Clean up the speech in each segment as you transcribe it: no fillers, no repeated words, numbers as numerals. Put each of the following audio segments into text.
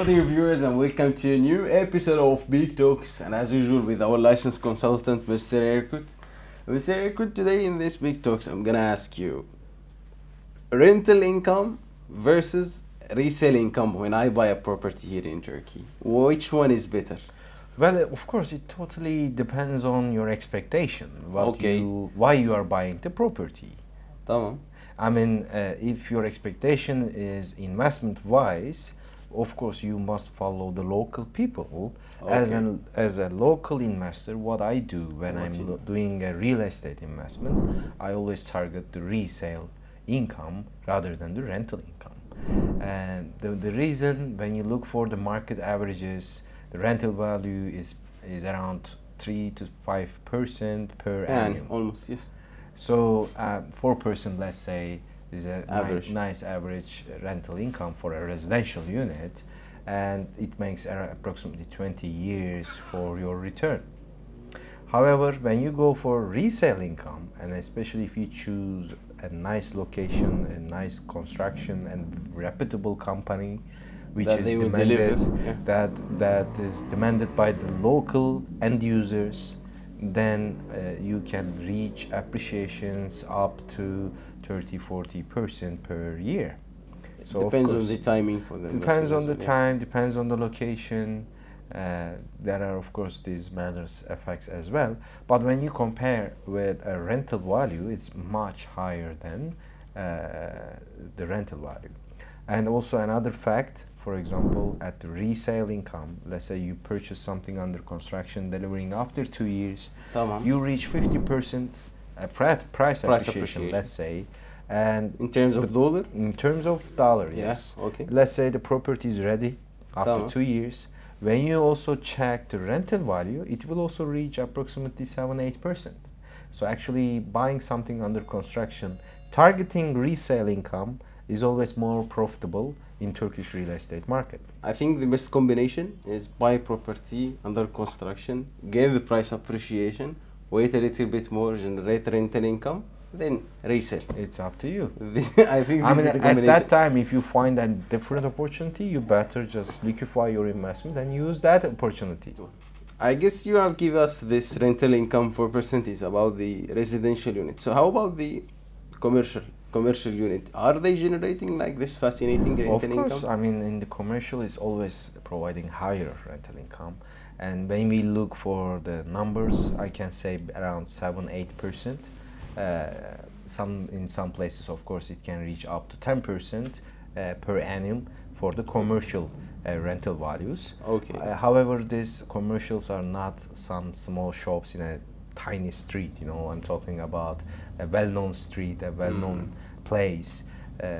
Hello dear viewers and welcome to a new episode of Big Talks, and as usual with our licensed consultant Mr. Erkut. Mr. Erkut, today in this Big Talks I'm gonna ask you rental income versus resale income when I buy a property here in Turkey. Which one is better? Well, of course, it totally depends on your expectation. Okay. Why you are buying the property. Tamam. I mean, if your expectation is investment-wise, of course, you must follow the local people. Okay. As a local investor, what I do when What I'm you do? doing a real estate investment, I always target the resale income rather than the rental income. And the reason, when you look for the market averages, the rental value is around 3 to 5% per And annum. almost, yes. So 4%, let's say, is a Average. nice average rental income for a residential unit, and it makes approximately 20 years for your return. However, when you go for resale income, and especially if you choose a nice location, a nice construction, and reputable company, which That is they will demanded, deliver, yeah. that is demanded by the local end users, then you can reach appreciations up to 30-40% per year. So of Depends on course, the timing for them. depends on the time, depends on the location. There are of course these matters effects as well, but when you compare with a rental value, it's much higher than the rental value. And also another fact, for example, at the resale income, let's say you purchase something under construction, delivering after 2 years, Tamam. you reach 50% price appreciation, let's say. And In terms of dollar? in terms of dollar, Yeah, yes. okay. Let's say the property is ready after Tamam. 2 years. When you also check the rental value, it will also reach approximately 7-8%. So actually buying something under construction, targeting resale income is always more profitable in Turkish real estate market. I think the best combination is buy property under construction, get the price appreciation, wait a little bit more, generate rental income, then resell. It's up to you. I think I this mean, is the at combination. that time, if you find a different opportunity, you better just liquefy your investment and use that opportunity. I guess you have given us this rental income for percentage about the residential unit. So how about the commercial unit? Are they generating like this fascinating rental Of course, income? I mean, in the commercial, it's always providing higher rental income. And when we look for the numbers, I can say around 7-8%. In some places, of course, it can reach up to 10% per annum for the commercial rental values. Okay. However, these commercials are not some small shops in a tiny street. You know, I'm talking about a well-known street, a well-known place.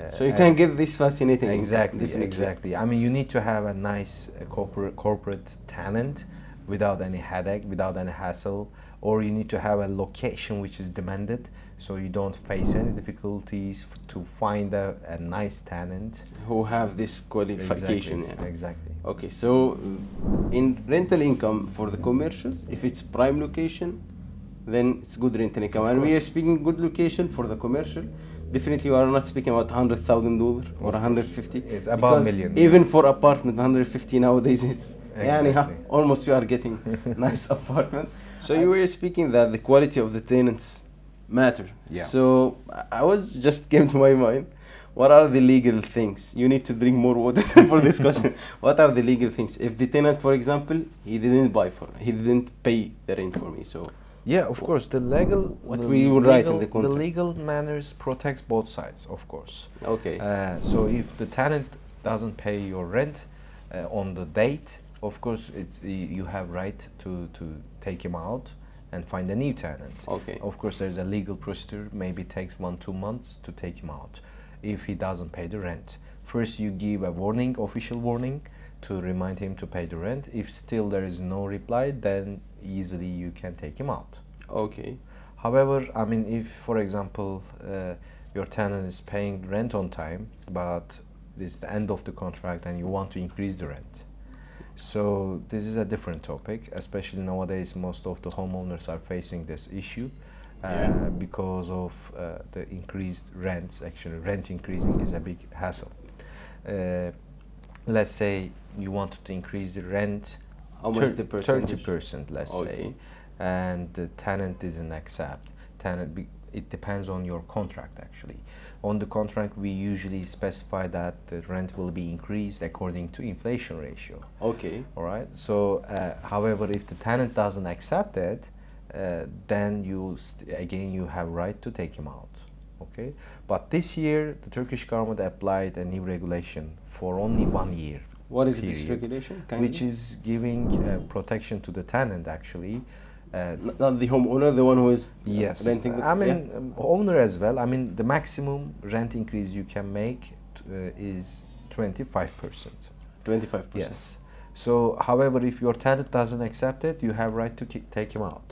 So you can get this fascinating income, Exactly, definitely. exactly. I mean, you need to have a nice corporate tenant without any headache, without any hassle, or you need to have a location which is demanded, so you don't face any difficulties to find a nice tenant. Who have this qualification. Exactly, Yeah. exactly. Okay, so in rental income for the commercials, if it's prime location, then it's good rental income. Of And we are course. speaking good location for the commercial. Definitely, we are not speaking about $100,000 or Of course. 150. It's about because million, even yeah. for apartment, 150 nowadays is Exactly. almost you are getting nice apartment. So you were speaking that the quality of the tenants matter. Yeah. So I was just came to my mind. What are the legal things? You need to drink more water for this question. What are the legal things? If the tenant, for example, he didn't pay the rent for me, so Yeah, of course, the legal What we would write in the the contract. legal manners protects both sides, of course. okay. So if the tenant doesn't pay your rent on the date, of course, you have right to take him out and find a new tenant. Okay. Of course, there's a legal procedure. Maybe it takes 1-2 months to take him out if he doesn't pay the rent. First, you give a warning, official warning, to remind him to pay the rent. If still there is no reply, then easily you can take him out. Okay. However, I mean, if, for example, your tenant is paying rent on time, but it's the end of the contract and you want to increase the rent. So this is a different topic, especially nowadays most of the homeowners are facing this issue. Because of the increased rents. Actually, rent increasing is a big hassle. let's say you wanted to increase the rent How much the percentage? 30%, let's Okay. say, and the tenant didn't accept. It depends on your contract actually. On the contract, we usually specify that the rent will be increased according to inflation ratio. Okay. All right. So, however, if the tenant doesn't accept it, then again you have right to take him out. Okay. But this year, the Turkish government applied a new regulation for only 1 year. What is this period, regulation? which is giving protection to the tenant actually. Not the homeowner, the one who is Yes, renting the I mean yeah. owner as well. I mean the maximum rent increase you can make is 25%. 25%. Yes. So, however, if your tenant doesn't accept it, you have right to take him out.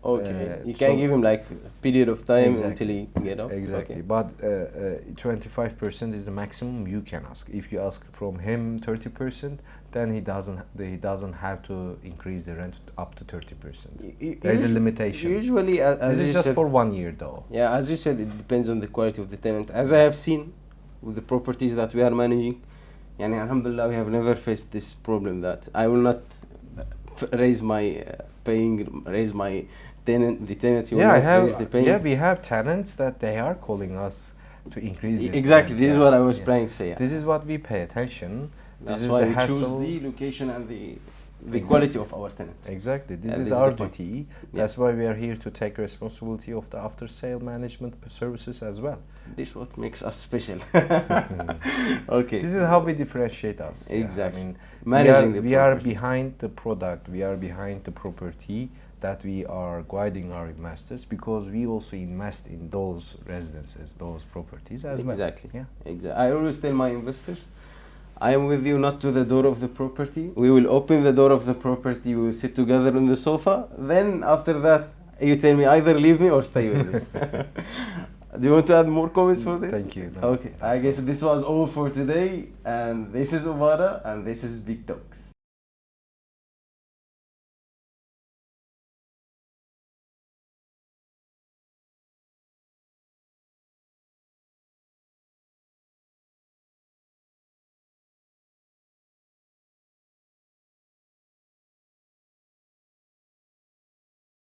Okay. You so can give him like a period of time Exactly. until he get out. Exactly. Okay. But 25% is the maximum you can ask. If you ask from him 30%, then he doesn't have to increase the rent up to 30%. There is a limitation. Usually, as This you is just said, for 1 year though. yeah, as you said, it depends on the quality of the tenant. As I have seen with the properties that we are managing, and alhamdulillah, we have never faced this problem that I will not raise my raise my tenant. The tenant, you will not raise the paying. Yeah, we have tenants that they are calling us to increase the Exactly. rent. This is Yeah, what I was yeah. trying to say. This is what we pay attention. That's This is why the we choose hassle. the location and the Exactly. quality of our tenant. Exactly. This And is this is our the point. duty. That's why we are here to take responsibility of the after sale management services as well. This is what makes us special. Okay. This is how we differentiate us. Exactly. I mean, Managing the we are property. behind the product, we are behind the property that we are guiding our investors, because we also invest in those residences, those properties as well. Exactly. Yeah. Exactly. I always tell my investors, I am with you not to the door of the property. We will open the door of the property. We will sit together on the sofa. Then after that, you tell me either leave me or stay with me. Do you want to add more comments for this? Thank you. No, Okay. I guess this was all for today. And this is Umara and this is Big Talks.